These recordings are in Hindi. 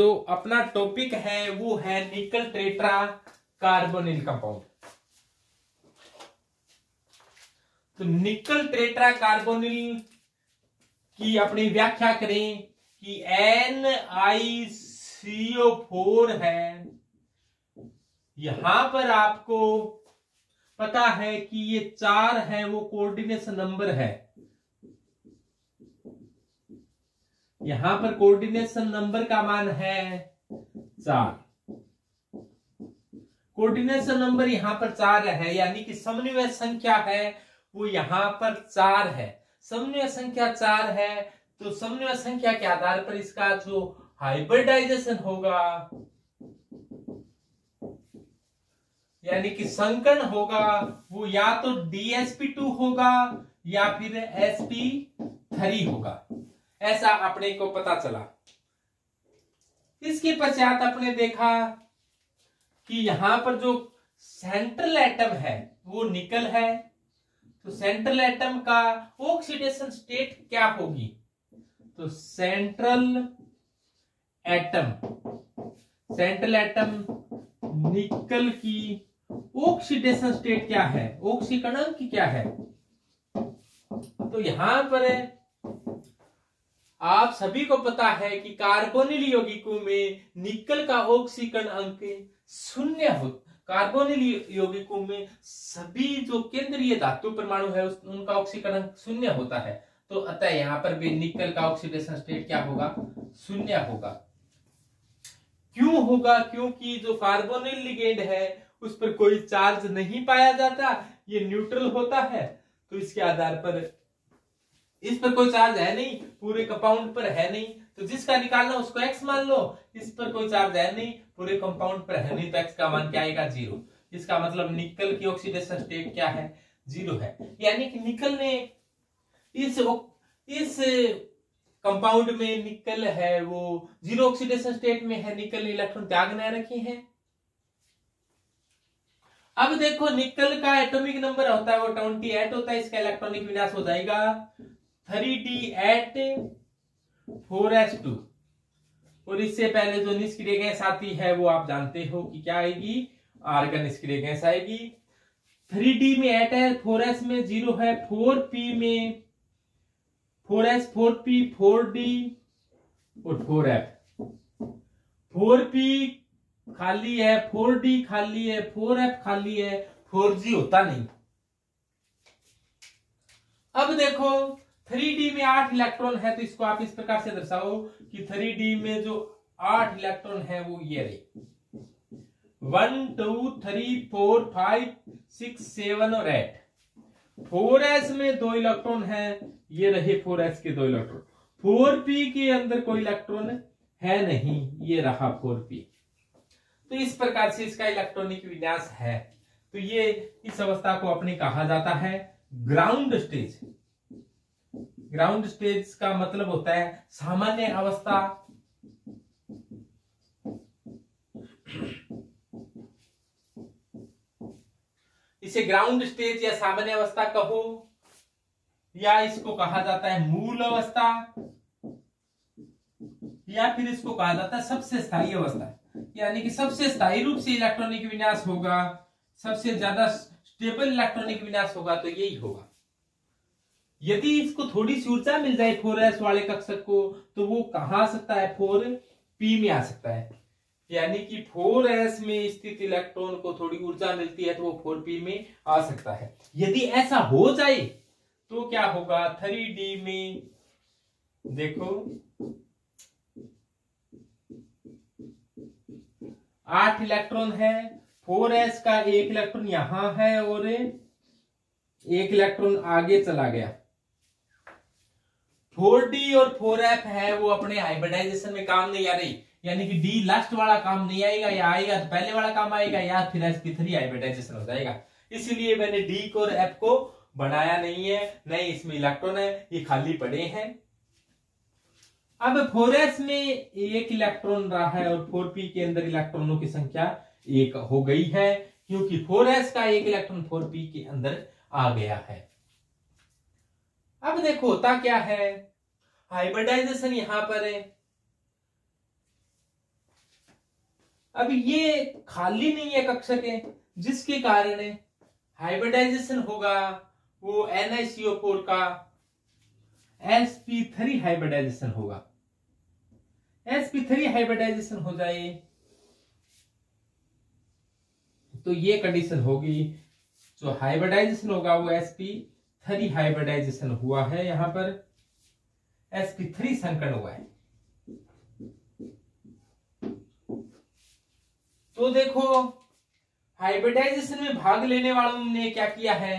तो अपना टॉपिक है वो है निकल टेट्रा कार्बोनिल कंपाउंड। तो निकल टेट्रा कार्बोनिल की अपनी व्याख्या करें कि NiCO4 है। यहां पर आपको पता है कि ये 4 है, वो कोऑर्डिनेशन नंबर है। यहां पर कोऑर्डिनेशन नंबर का मान है 4। कोऑर्डिनेशन नंबर यहां पर 4 है, यानी कि समन्वय संख्या है वो यहां पर 4 है। समन्वय संख्या 4 है, तो समन्वय संख्या के आधार पर इसका जो हाइब्रिडाइजेशन होगा, यानी कि संकरण होगा, वो या तो DsP2 होगा या फिर sp3 होगा। ऐसा अपने को पता चला। इसके पश्चात अपने देखा कि यहां पर जो सेंट्रल एटम है वो निकल है। तो सेंट्रल एटम का ऑक्सीडेशन स्टेट क्या होगी? तो सेंट्रल एटम निकल की ऑक्सीडेशन स्टेट क्या है, ऑक्सीकरण की क्या है? तो यहां पर आप सभी को पता है कि कार्बोनिल यौगिकों में निकल का ऑक्सीकरण अंक 0 हो। कार्बोनिल यौगिकों में सभी जो केंद्रीय धातु परमाणु है उनका ऑक्सीकरण 0 होता है। तो अतः यहां पर भी निकल का ऑक्सीडेशन स्टेट क्या होगा? 0 होगा। क्यों होगा? क्योंकि जो कार्बोनिल लिगेंड है उस पर कोई चार्ज नहीं पाया जाता, ये न्यूट्रल होता है। तो इसके आधार पर इस पर कोई चार्ज है नहीं, पूरे कंपाउंड पर है नहीं, तो जिसका निकालना उसको x मान लो। इस पर कोई चार्ज है नहीं, पूरे कंपाउंड पर है नहीं, तो x का मान क्या आएगा? 0। इसका मतलब निकल की ऑक्सीडेशन स्टेट क्या है? 0 है। यानी कि निकल ने इस कंपाउंड में निकल है वो 0 ऑक्सीडेशन स्टेट में है, निकल ने इलेक्ट्रॉन त्याग न रखे हैं। अब देखो निकल का एटॉमिक नंबर होता है वो 28 होता है। इसका इलेक्ट्रॉनिक विन्यास हो जाएगा 3d8 4s2। और इससे पहले जो निष्क्रिय गैस आती है वो आप जानते हो कि क्या आएगी? आर्गन निष्क्रिय गैस आएगी। 3d में 8 है, 4s में 0 है, 4p में 4s 4p 4d और 4f। 4p खाली है, 4d खाली है, 4f खाली है, 4g होता नहीं। अब देखो 3d में 8 इलेक्ट्रॉन है, तो इसको आप इस प्रकार से दर्शाओ कि 3d में जो 8 इलेक्ट्रॉन है वो ये रहे 1 2 3 4 5 6 7 और 8। 4s में 2 इलेक्ट्रॉन है, ये रहे 4s के 2 इलेक्ट्रॉन। 4p के अंदर कोई इलेक्ट्रॉन है नहीं, ये रहा 4p। तो इस प्रकार से इसका इलेक्ट्रॉनिक विन्यास है। तो ये इस अवस्था को अपने कहा जाता है ग्राउंड स्टेज। ग्राउंड स्टेज का मतलब होता है सामान्य अवस्था। इसे ग्राउंड स्टेज या सामान्य अवस्था कहो, या इसको कहा जाता है मूल अवस्था, या फिर इसको कहा जाता है सबसे स्थायी अवस्था। यानी कि सबसे स्थायी रूप से इलेक्ट्रॉनिक विन्यास होगा, सबसे ज्यादा स्टेबल इलेक्ट्रॉनिक विन्यास होगा, तो यही होगा। यदि इसको थोड़ी सी ऊर्जा मिल जाए 4s वाले कक्षक को, तो वो कहां आ सकता है? 4p में आ सकता है। यानी कि 4s में स्थित इलेक्ट्रॉन को थोड़ी ऊर्जा मिलती है तो वो 4p में आ सकता है। यदि ऐसा हो जाए तो क्या होगा? 3d में देखो 8 इलेक्ट्रॉन है, 4s का 1 इलेक्ट्रॉन यहां है और 1 इलेक्ट्रॉन आगे चला गया। 4d और 4f है वो अपने हाइब्रिडाइजेशन में काम नहीं आ रही, यानी कि d लास्ट वाला काम नहीं आएगा, या आएगा तो पहले वाला काम आएगा, या फिर sp3 हाइब्रिडाइजेशन हो जाएगा। इसलिए मैंने d को और f को बनाया नहीं है, नहीं इसमें इलेक्ट्रॉन है, ये खाली पड़े हैं। अब 4s में 1 इलेक्ट्रॉन रहा है और 4p के अंदर इलेक्ट्रॉनों की संख्या 1 हो गई है, क्योंकि 4s का 1 इलेक्ट्रॉन 4p के अंदर आ गया है। अब देखो होता क्या है, हाइब्रिडाइजेशन यहां पर है। अब ये खाली नहीं है कक्षक है, जिसके कारण हाइब्रिडाइजेशन होगा वो NiCO4 का sp3 हाइब्रिडाइजेशन होगा। sp3 हाइब्रिडाइजेशन हो जाए तो ये कंडीशन होगी, जो हाइब्रिडाइजेशन होगा वो sp3 हाइब्रिडाइजेशन हुआ है, यहां पर sp3 संकरण हुआ है। तो देखो हाइब्रिडाइजेशन में भाग लेने वालों ने क्या किया है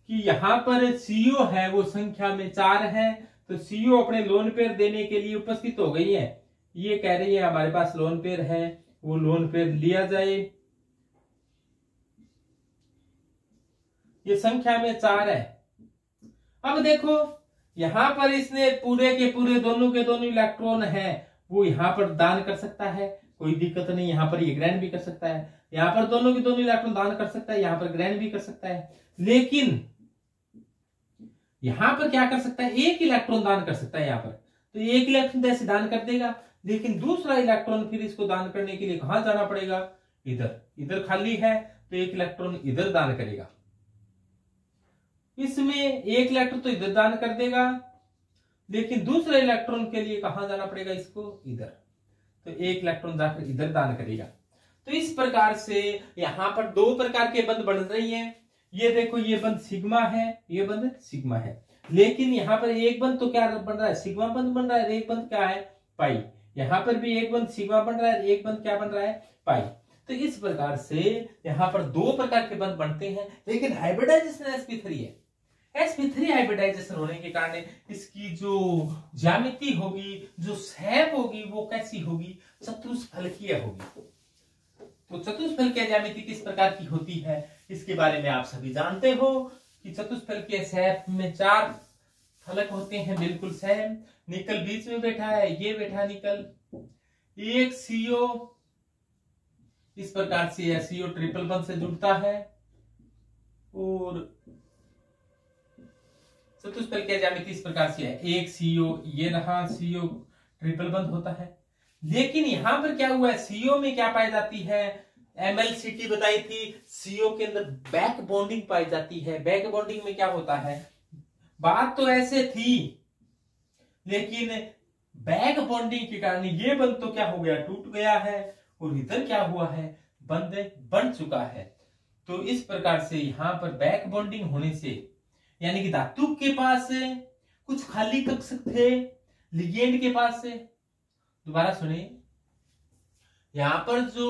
कि यहां पर CO है वो संख्या में 4 है, तो CO अपने लोन पेयर देने के लिए उपस्थित हो गई है। ये कह रही है हमारे पास लोन पेयर है, वो लोन पेयर लिया जाए। ये संख्या में 4 है। अब देखो यहां पर इसने पूरे के पूरे दोनों के दोनों इलेक्ट्रॉन है वो यहां पर दान कर सकता है, कोई दिक्कत नहीं। यहां पर ये ग्रहण भी कर सकता है, यहां पर दोनों के दोनों इलेक्ट्रॉन दान कर सकता है, यहां पर ग्रहण भी कर सकता है। लेकिन यहां पर क्या कर सकता है, एक इलेक्ट्रॉन दान कर सकता है यहां पर, तो एक इलेक्ट्रॉन ऐसे दान कर देगा। लेकिन दूसरा इलेक्ट्रॉन फिर इसको दान करने के लिए कहां जाना पड़ेगा, इधर। इधर खाली है तो एक इलेक्ट्रॉन इधर दान करेगा, इसमें एक इलेक्ट्रॉन तो इधर दान कर देगा, लेकिन दूसरे इलेक्ट्रॉन के लिए कहां जाना पड़ेगा, इसको इधर। तो एक इलेक्ट्रॉन जाकर इधर दान करेगा। तो इस प्रकार से यहां पर दो प्रकार के बंध बन रही हैं। ये देखो ये बंध सिग्मा है, ये बंध सिग्मा है, लेकिन यहां पर एक बंध तो क्या बन रहा है, सिग्मा बंध बन रहा है, एक बंध क्या है, पाई। यहां पर भी एक बंध सिग्मा बन रहा है, एक बंध क्या बन रहा है, पाई। तो इस प्रकार से यहां पर दो प्रकार के बंध बनते हैं, लेकिन हाइब्रिडाइजेशन sp3 है। sp3 हाइब्रिडाइजेशन होने के कारण इसकी जो ज्यामिति होगी, जो शेप होगी, वो कैसी होगी, चतुष्फलकीय होगी। तो चतुष्फलकीय ज्यामिति किस प्रकार की होती है, इसके बारे में आप सभी जानते हो कि चतुष्फलकीय शेप में 4 फलक होते हैं, बिल्कुल सेम। निकल बीच में बैठा है, ये बैठा निकल, एक CO इस प्रकार से CO ट्रिपल बंध से जुड़ता है, और चतुष्फलकीय ज्यामिति इस प्रकार से है, एक CO ये रहा, CO ट्रिपल बंध होता है। लेकिन यहां पर क्या हुआ है, CO में क्या पाई जाती है, MLCT बताई थी, CO के अंदर बैक बॉन्डिंग पाई जाती है। बैक बॉन्डिंग में क्या होता है, बात तो ऐसे थी, लेकिन बैक बॉन्डिंग के कारण ये बंध तो क्या हो गया, टूट गया है, और इधर क्या हुआ है, बंध बन चुका है। तो इस प्रकार से यहां पर बैक बॉन्डिंग होने से, यानी कि धातु के पास कुछ खाली कक्षक थे, लिगेंड के पास से, दोबारा सुनिए, यहां पर जो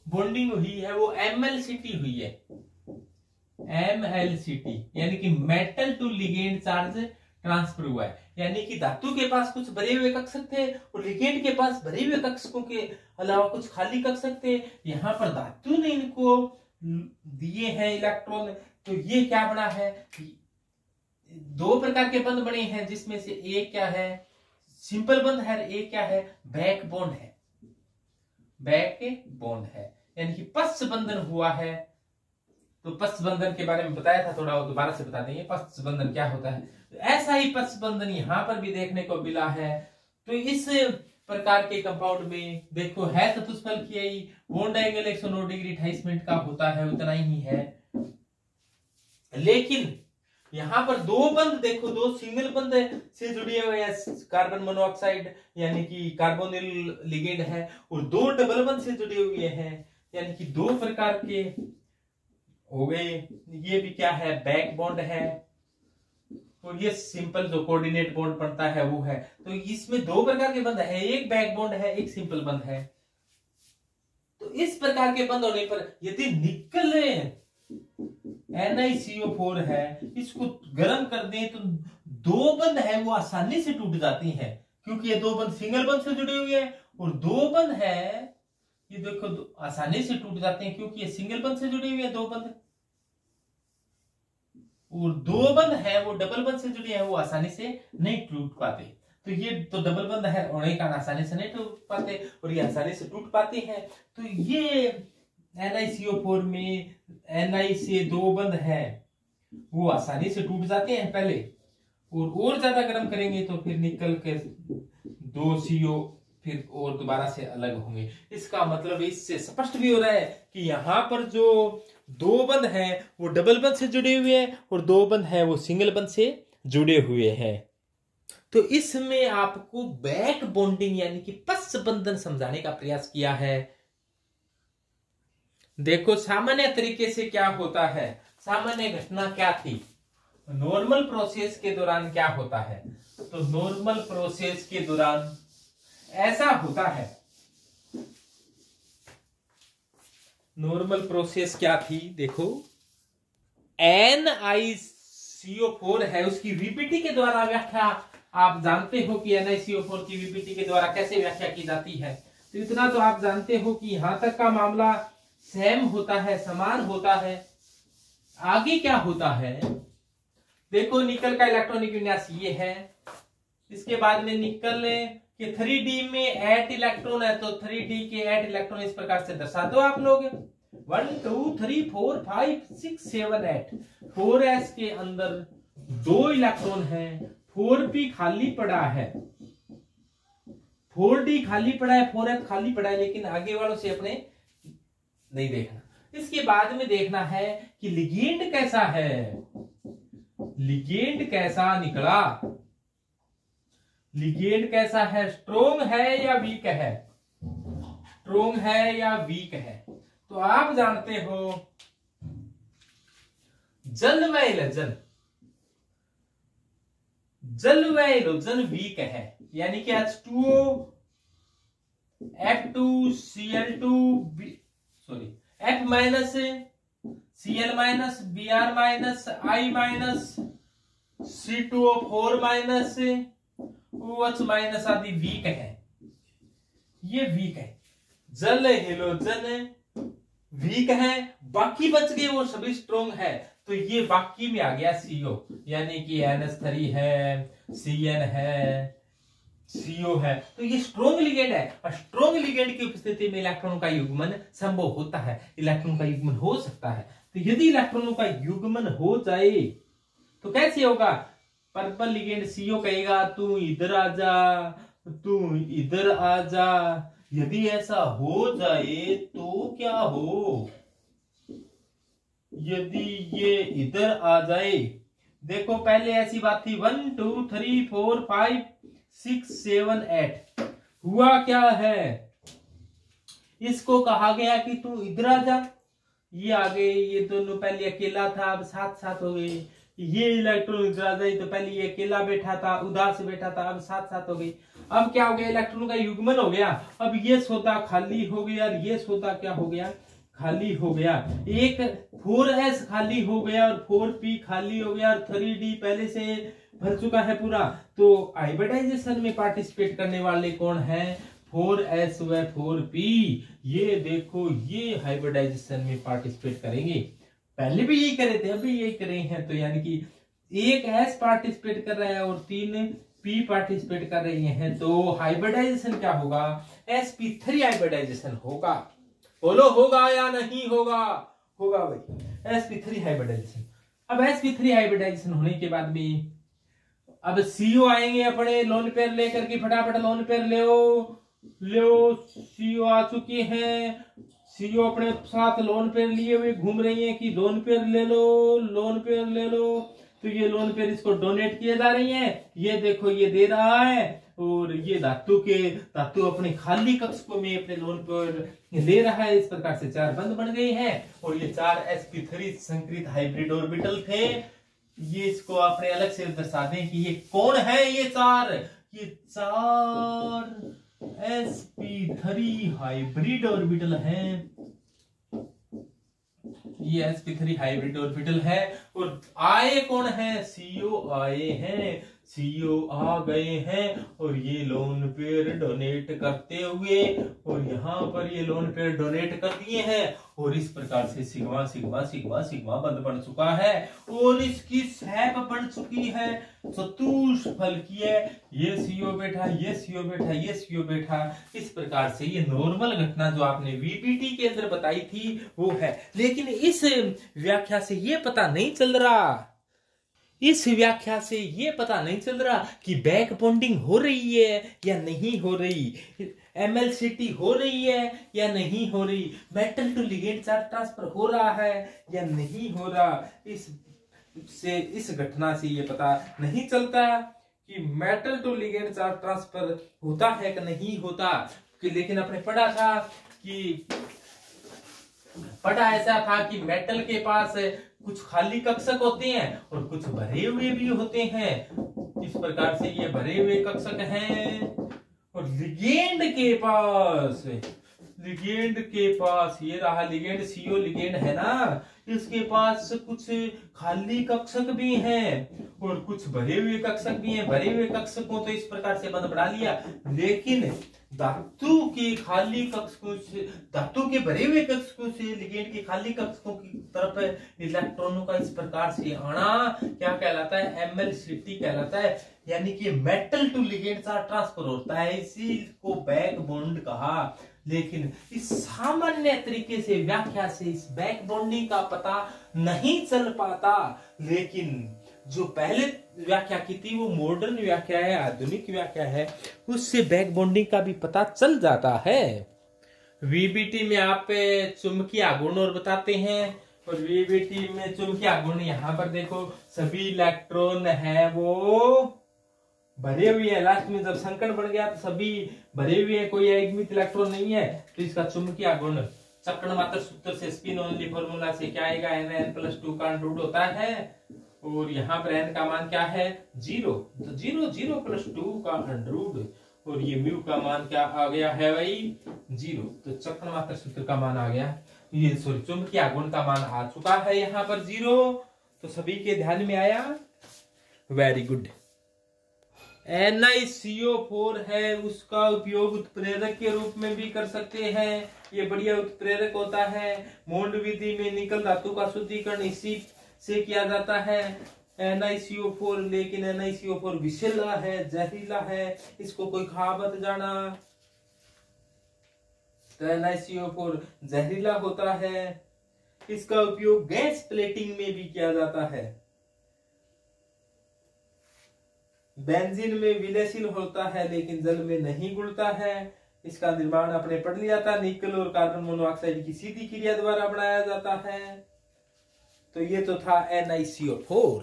बॉन्डिंग हुई है वो MLCT हुई है, MLCT यानी कि metal to ligand charge transfer हुआ है। यानी कि धातु के पास कुछ भरे हुए कक्षक थे और लिगेंड के पास भरे हुए कक्षकों के अलावा कुछ खाली कक्षक थे। यहां पर धातु ने इनको दिए हैं इलेक्ट्रॉन, तो ये क्या बना है, दो प्रकार के बंध बने हैं, जिसमें से एक क्या है, सिंपल बंध है, एक क्या है, बैक बॉन्ड है, बैक बॉन्ड है, यानी कि पश्च बंधन हुआ है। तो पश्च बंधन के बारे में बताया था, थोड़ा दोबारा से बता देंगे पश्च बंधन क्या होता है। तो ऐसा ही पश्च बंधन यहां पर भी देखने को मिला है। तो इस प्रकार के कंपाउंड में देखो है चतुष्फलकीय, बॉन्ड एंगल 109 डिग्री 28 मिनट का होता है, उतना ही है। लेकिन यहां पर दो बंध देखो, दो सिंगल बंध से जुड़े हुए हैं, कार्बन मोनोऑक्साइड यानी कि कार्बोनिल लिगेंड है, और दो डबल बंध से जुड़े हुए हैं, यानी कि दो प्रकार के हो गए। ये भी क्या है, बैक बॉन्ड है, और ये सिंपल जो कोऑर्डिनेट बॉन्ड बनता है वो है। तो इसमें दो प्रकार के बंध है, एक बैक बॉन्ड है, एक सिंपल बंध है। तो इस प्रकार के बंध होने पर यदि निकल NiCO4 है, इसको गर्म कर दें तो दो बंध है वो आसानी से टूट जाती हैं, क्योंकि ये दो बंध सिंगल बंध से जुड़े हुए हैं, और दो बंध है ये देखो आसानी से टूट जाते हैं, क्योंकि ये सिंगल बंध से जुड़े हुए हैं दो बंध, और दो बंध है वो डबल बंध से जुड़े हैं, वो आसानी से नहीं टूट पाते। तो ये तो डबल बंध है होने का आसानी से नहीं टूट पाते, और ये आसानी से टूट पाते हैं। तो ये NiCO4 में Ni से दो बंध है वो आसानी से टूट जाते हैं पहले, और ज्यादा गर्म करेंगे तो फिर निकल के 2CO फिर और दोबारा से अलग होंगे। इसका मतलब इससे स्पष्ट भी हो रहा है कि यहाँ पर जो दो बंध हैं वो डबल बंध से जुड़े हुए हैं और दो बंध हैं वो सिंगल बंध से जुड़े हुए हैं। तो इसमें आपको बैक बॉन्डिंग यानी कि पश्च बंधन समझाने का प्रयास किया है। देखो सामान्य तरीके से क्या होता है, सामान्य घटना क्या थी, नॉर्मल प्रोसेस के दौरान क्या होता है। तो नॉर्मल प्रोसेस के दौरान ऐसा होता है, नॉर्मल प्रोसेस क्या थी, देखो NiCO4 है, उसकी वीपीटी के द्वारा व्याख्या आप जानते हो कि NiCO4 की वीपीटी के द्वारा कैसे व्याख्या की जाती है। तो इतना तो आप जानते हो कि यहां तक का मामला सेम होता है, समान होता है। आगे क्या होता है, देखो निकल का इलेक्ट्रॉनिक विन्यास ये है, इसके बाद में निकल के 3D में 8 इलेक्ट्रॉन है, तो 3D के 8 इलेक्ट्रॉन इस प्रकार से दर्शा दो आप लोग, 1 2 3 4 5 6 7 8। 4s के अंदर 2 इलेक्ट्रॉन है, 4p खाली पड़ा है, 4d खाली पड़ा है, 4f खाली पड़ा है, लेकिन आगे वालों से अपने नहीं देखना। इसके बाद में देखना है कि लिगेंड कैसा है, लिगेंड कैसा निकला, लिगेंड कैसा है, स्ट्रोंग है या वीक है, स्ट्रोंग है या वीक है। तो आप जानते हो जल व इलोजन, जल व इलोजन वीक है, यानी कि H2O F2Cl2 sorry F minus Cl minus Br minus I minus C2O4 minus OH minus आदि वीक है, ये वीक है। जल हेलोजन वीक है, बाकी बच गए वो सभी स्ट्रोंग है। तो ये बाकी में आ गया CO, यानी कि NH3 है, CN है, CO है, तो ये स्ट्रोंग लिगेंड है। और स्ट्रोंग लिगेंड की उपस्थिति में इलेक्ट्रॉनों का युग्मन संभव होता है, इलेक्ट्रॉन का युग्मन हो सकता है। तो यदि इलेक्ट्रॉनों का युग्मन हो जाए तो कैसे होगा, पर्पल लिगेंड CO कहेगा तू इधर आ जा, तू इधर आ जा। यदि ऐसा हो जाए तो क्या हो, यदि ये इधर आ जाए, देखो पहले ऐसी बात थी 1 2 3 4 5 6 7 8, हुआ क्या है, इसको कहा गया कि तू इधर आ जा, ये आ गए, ये दोनों पहले अकेला था अब साथ साथ हो गए। ये इलेक्ट्रॉन इधर आ जाए, तो पहले ये अकेला बैठा था, उदास से बैठा था, अब साथ साथ हो गई। अब क्या हो गया, इलेक्ट्रॉन का युग्मन हो गया। अब ये सौदा खाली हो गया, ये सौदा क्या हो गया, खाली हो गया। एक 4s खाली हो गया और 4p खाली हो गया और 3d पहले से भर चुका है पूरा। तो हाइब्रिडाइजेशन में पार्टिसिपेट करने वाले कौन है, 4s व 4p। ये देखो ये हाइब्रिडाइजेशन में पार्टिसिपेट करेंगे, पहले भी यही करे थे, अभी यही करे हैं। तो यानी कि एक s पार्टिसिपेट कर रहा है और 3 p पार्टिसिपेट कर रही हैं, तो हाइब्रिडाइजेशन क्या होगा, sp3 हाइब्रिडाइजेशन होगा। बोलो होगा या नहीं होगा, होगा भाई, sp3 हाइब्रिडाइजेशन। अब sp3 हाइब्रिडाइजेशन होने के बाद में अब CO आएंगे अपने लोन पेयर लेकर के, फटाफट लोन पेयर ले CO आ चुके हैं। CO अपने साथ लोन पेयर लिए हुए घूम रही हैं कि लोन पेयर ले लो, लोन पेयर ले लो। तो ये लोन पेयर इसको डोनेट किए जा रही हैं, ये देखो ये दे रहा है, और ये धातु अपने खाली कक्ष को में अपने लोन पेयर ले रहा है। इस प्रकार से 4 बंध बन गए हैं और ये 4 sp3 संकृत हाइब्रिड ऑर्बिटल थे। ये इसको आपने अलग से दर्शा दें कि ये कौन है, ये 4 sp3 हाइब्रिड ऑर्बिटल है, ये sp3 हाइब्रिड ऑर्बिटल है। और आए कौन है, CO आए हैं, CO आ गए हैं और ये लोन पेयर डोनेट करते हुए, और यहाँ पर ये लोन पेयर डोनेट कर दिए हैं। और इस प्रकार से सिग्मा सिग्मा सिग्मा सिग्मा बंध बन चुका है और इसकी सैप बन चुकी है चतुष्फलकीय। ये CO बैठा, ये CO बैठा, ये CO बैठा। इस प्रकार से ये नॉर्मल घटना जो आपने वीपीटी के अंदर बताई थी वो है। लेकिन इस व्याख्या से ये पता नहीं चल रहा, इस व्याख्या से ये पता नहीं चल रहा कि बैक बॉन्डिंग हो रही है या नहीं हो रही, MLCT हो रही है या नहीं हो रही, metal to ligand charge transfer हो रहा है या नहीं हो रहा। इस घटना से ये पता नहीं चलता कि metal to ligand charge transfer होता है कि नहीं होता। लेकिन आपने पढ़ा ऐसा था कि मेटल के पास कुछ खाली कक्षक होते हैं और कुछ भरे हुए भी होते हैं। इस प्रकार से ये भरे हुए कक्षक हैं। और लिगेंड के पास ये रहा लिगेंड, CO लिगेंड है ना, इसके पास कुछ खाली कक्षक भी हैं और कुछ भरे हुए कक्षक भी हैं। भरे हुए कक्षक को तो इस प्रकार से बंद बढ़ा लिया, लेकिन धातु के खाली कक्षकों से, धातु के भरे हुए कक्षकों से लिगेंड के खाली कक्षकों की तरफ इलेक्ट्रॉनों का इस प्रकार से आना क्या कहलाता है? MLCT कहलाता है। यानी कि metal to ligand charge transfer होता है, इसी को बैक बॉन्ड कहा। लेकिन इस सामान्य तरीके से व्याख्या से इस बैक बॉन्डिंग का पता नहीं चल पाता। लेकिन जो पहले व्याख्या की थी वो मॉडर्न व्याख्या है, आधुनिक व्याख्या है, उससे बैक बॉन्डिंग का भी पता चल जाता है। VBT में आप चुंबकीय आघूर्ण और बताते हैं, और VBT में चुंबकीय आघूर्ण यहाँ पर देखो सभी इलेक्ट्रॉन है वो भरे हुए हैं। लास्ट में जब संकट बढ़ गया तो सभी भरे हुए हैं, कोई एकमित इलेक्ट्रॉन नहीं है, तो इसका चुंबकीय आघूर्ण चक्रण मात्र सूत्र से स्पिन ओनली फॉर्मूला से क्या आएगा? N+2 का अंडर रूट होता है, और यहाँ पर n का मान क्या है? 0। तो 0+2 का अंडर रूट, और ये म्यू का मान क्या आ गया है भाई? 0। तो चक्रण मात्र सूत्र का मान आ गया, ये सॉरी चुंबकीय आघूर्ण का मान आ चुका है यहाँ पर 0। तो सभी के ध्यान में आया? Very good. NiCO4 है, उसका उपयोग उत्प्रेरक के रूप में भी कर सकते हैं। ये बढ़िया उत्प्रेरक होता है। मोल्ड विधि में निकल धातु का शुद्धिकरण इसी से किया जाता है NiCO4। लेकिन NiCO4 विषैला है, जहरीला है, इसको कोई खा मत जाना। तो NiCO4 जहरीला होता है। इसका उपयोग गैस प्लेटिंग में भी किया जाता है। बेंजीन में विलयशील होता है लेकिन जल में नहीं घुलता है। इसका निर्माण आपने पढ़ लिया था, निकल और कार्बन मोनोऑक्साइड की सीधी क्रिया द्वारा बनाया जाता है। तो ये तो था NiCO4।